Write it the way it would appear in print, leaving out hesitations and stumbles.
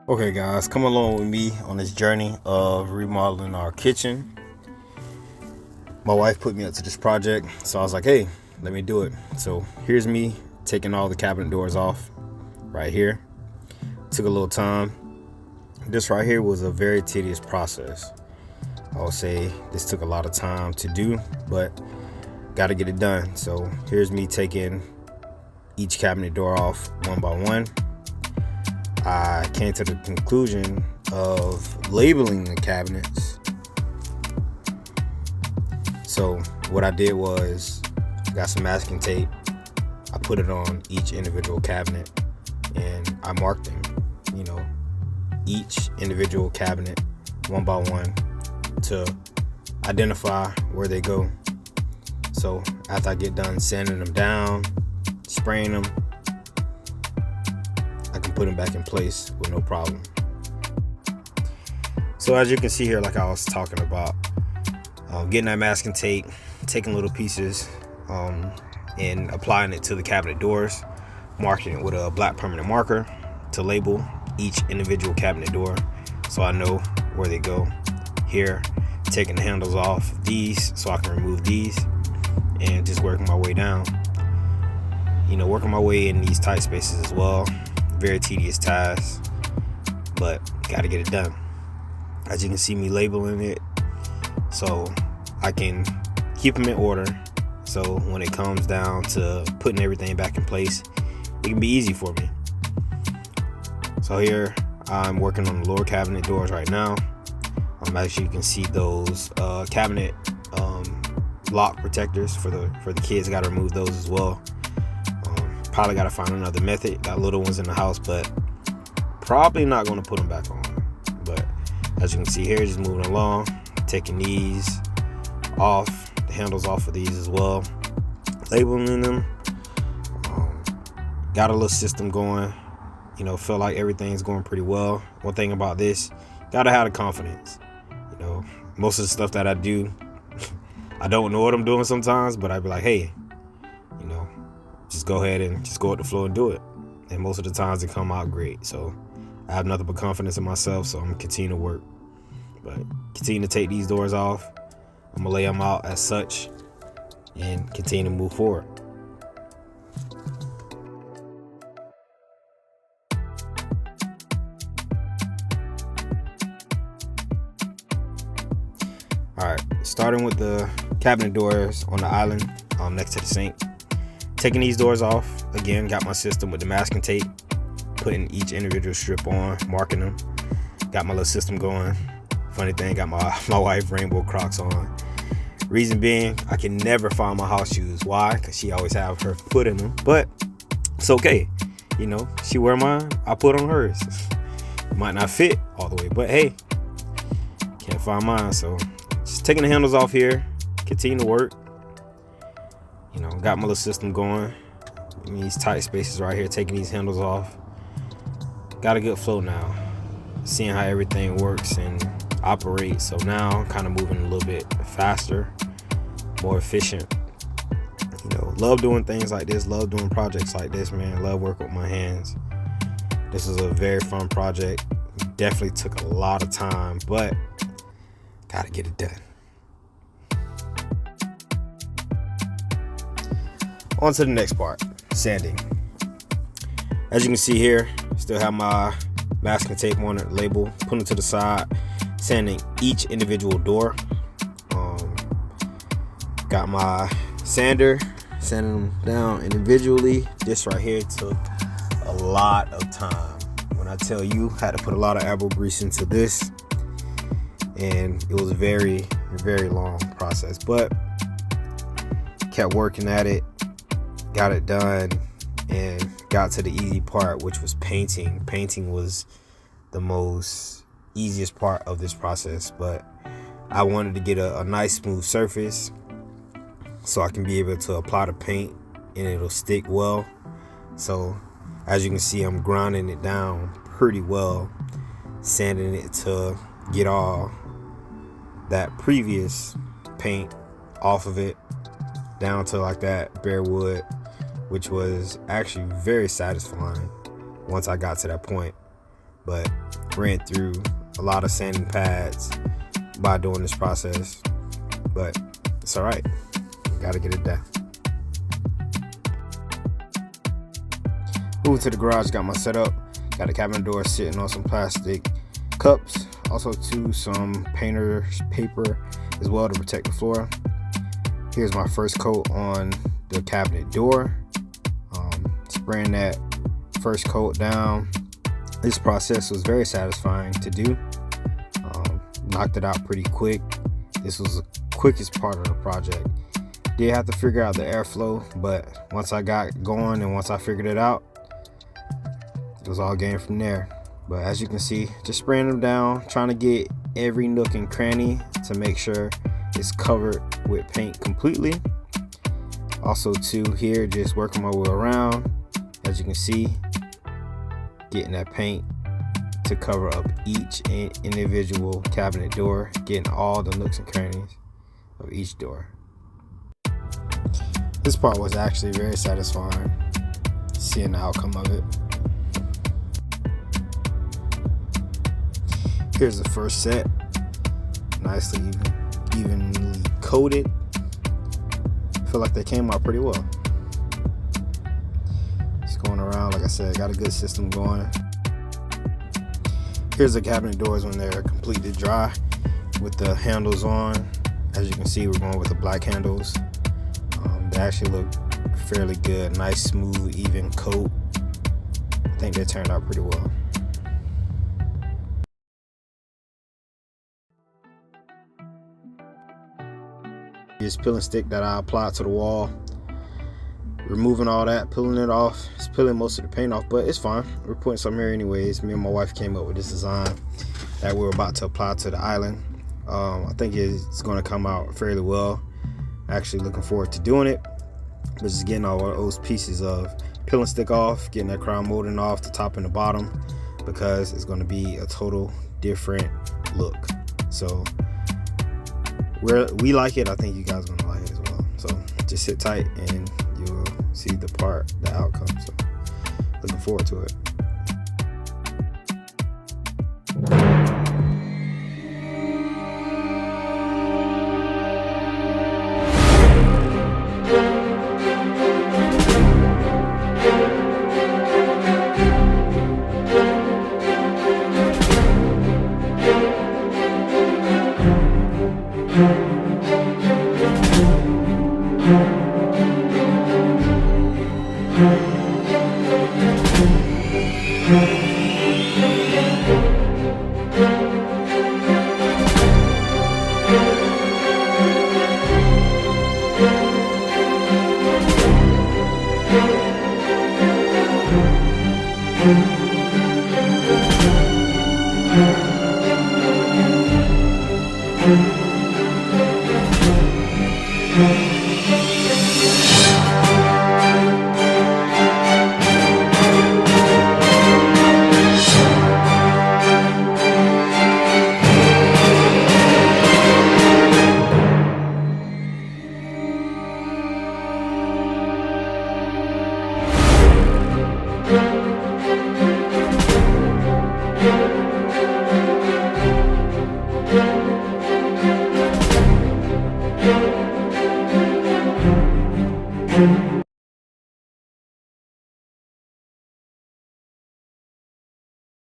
Okay guys, come along with me on this journey of remodeling our kitchen. My wife put me up to this project, so I was like, hey, let me do it. So here's me taking all the cabinet doors off right here. Took a little time. This right here was a very tedious process. I would say this took a lot of time to do, but got to get it done. So here's me taking each cabinet door off one by one. I came to the conclusion of labeling the cabinets. So what I did was I got some masking tape. I put it on each individual cabinet and I marked them, each individual cabinet one by one to identify where they go. So after I get done sanding them down, spraying them, I can put them back in place with no problem. So as you can see here, like I was talking about, getting that masking tape, taking little pieces and applying it to the cabinet doors, marking it with a black permanent marker to label each individual cabinet door so I know where they go. Here, taking the handles off these so I can remove these and just working my way down. Working my way in these tight spaces as well. Very tedious task, but gotta get it done. As you can see me labeling it so I can keep them in order, so when it comes down to putting everything back in place, it can be easy for me. So here I'm working on the lower cabinet doors right now. As you can see, those cabinet lock protectors for the kids, got to remove those as well. Probably got to find another method. Got little ones in the house, but probably not going to put them back on. But as you can see here, just moving along, taking these off, the handles off of these as well, labeling them. Got a little system going. Feel like everything's going pretty well. One thing about this, gotta have the confidence. Most of the stuff that I do, I don't know what I'm doing sometimes, but I'd be like, hey, just go ahead and just go with the flow and do it. And most of the times it come out great. So I have nothing but confidence in myself, so I'm gonna continue to work. But continue to take these doors off. I'm gonna lay them out as such and continue to move forward. Alright, starting with the cabinet doors on the island next to the sink. Taking these doors off, again, got my system with the masking tape, putting each individual strip on, marking them. Got my little system going. Funny thing, got my wife rainbow Crocs on. Reason being, I can never find my house shoes. Why? Because she always have her foot in them. But it's okay. She wear mine, I put on hers. It might not fit all the way, but hey, can't find mine. So just taking the handles off here, continue to work. Got my little system going in these tight spaces right here, taking these handles off. Got a good flow now, seeing how everything works and operates. So now I'm kind of moving a little bit faster, more efficient. Love doing things like this, love doing projects like this, man. Love working with my hands. This was a very fun project. Definitely took a lot of time, but gotta get it done. On to the next part, sanding. As you can see here, still have my masking tape on it, label, putting it to the side, sanding each individual door. Got my sander, sanding them down individually. This right here took a lot of time. When I tell you, I had to put a lot of elbow grease into this, and it was a very, very long process, but kept working at it. Got it done and got to the easy part, which was painting. Painting was the most easiest part of this process, but I wanted to get a nice smooth surface so I can be able to apply the paint and it'll stick well. So as you can see, I'm grinding it down pretty well, sanding it to get all that previous paint off of it down to like that bare wood, which was actually very satisfying once I got to that point. but ran through a lot of sanding pads by doing this process. But it's all right. Gotta get it done. Moving to the garage, got my setup. Got a cabinet door sitting on some plastic cups. Also some painter's paper as well to protect the floor. Here's my first coat on the cabinet door. Spraying that first coat down. This process was very satisfying to do. Knocked it out pretty quick. This was the quickest part of the project. Did have to figure out the airflow, but once I got going and once I figured it out, it was all game from there. But as you can see, just spraying them down, trying to get every nook and cranny to make sure it's covered with paint completely. Also too, here just working my way around, as you can see, getting that paint to cover up each individual cabinet door, getting all the nooks and crannies of each door. This part was actually very satisfying, seeing the outcome of it. Here's the first set, nicely evenly coated. I feel like they came out pretty well. Just going around, like I said, got a good system going. Here's the cabinet doors when they're completely dry with the handles on. As you can see, we're going with the black handles. They actually look fairly good, nice, smooth, even coat. I think they turned out pretty well. This peeling stick that I applied to the wall, removing all that, peeling it off. It's peeling most of the paint off, but it's fine. We're putting some here anyways. Me and my wife came up with this design that we're about to apply to the island. I think it's going to come out fairly well. Actually looking forward to doing it. But just getting all those pieces of peeling stick off, getting that crown molding off the top and the bottom, because it's going to be a total different look. So we like it. I think you guys are going to like it as well. So just sit tight and you'll see the outcome. So looking forward to it.